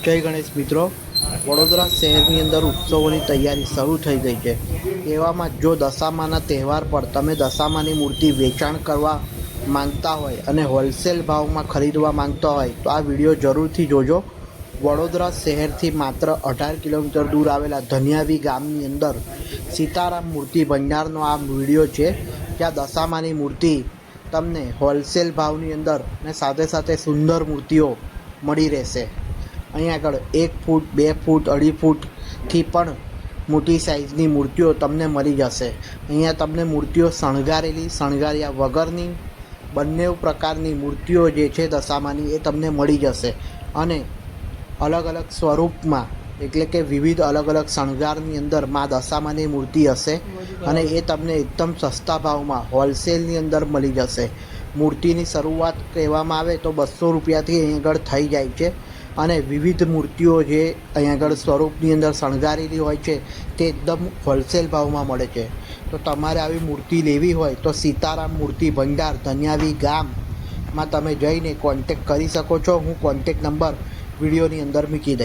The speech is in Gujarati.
જય ગણેશ મિત્રો, વડોદરા શહેરની અંદર ઉત્સવોની તૈયારી શરૂ થઈ ગઈ છે। એવામાં જો દશામાના તહેવાર પર તમે દશામાની મૂર્તિ વેચાણ કરવા માંગતા હોય અને હોલસેલ ભાવમાં ખરીદવા માંગતા હોય તો આ વિડીયો જરૂરથી જોજો। વડોદરા શહેરથી માત્ર 18 કિલોમીટર દૂર આવેલા ધનિયાવી ગામની અંદર સીતારામ મૂર્તિ ભંડારનો આ વિડીયો છે, જ્યાં દશામાની મૂર્તિ તમને હોલસેલ ભાવની અંદર ને સાથે સાથે સુંદર મૂર્તિઓ મળી રહેશે। અહીંયા આગળ 1 ફૂટ 2 ફૂટ 2.5 ફૂટથી પણ મોટી સાઇઝની મૂર્તિઓ તમને મળી જશે। અહીંયા તમને મૂર્તિઓ શણગારેલી શણગાર્યા વગરની બંને પ્રકારની મૂર્તિઓ જે છે દશામાની એ તમને મળી જશે અને અલગ અલગ સ્વરૂપમાં, એટલે કે વિવિધ અલગ અલગ શણગારની અંદર મા દશામાની મૂર્તિ હશે અને એ તમને એકદમ સસ્તા ભાવમાં હોલસેલની અંદર મળી જશે। મૂર્તિની શરૂઆત કહેવામાં આવે તો 200 રૂપિયાથી અહીં આગળ થઈ જાય છે અને વિવિધ મૂર્તિઓ જે અહીં આગળ સ્વરૂપની અંદર શણગારેલી હોય છે તે એકદમ હોલસેલ ભાવમાં મળે છે। તો તમારે આવી મૂર્તિ લેવી હોય તો સીતારામ મૂર્તિ ભંડાર ધનિયાવી ગામમાં તમે જઈને કોન્ટેક કરી શકો છો। હું કોન્ટેક નંબર વિડીયોની અંદર મૂકી દઈશ।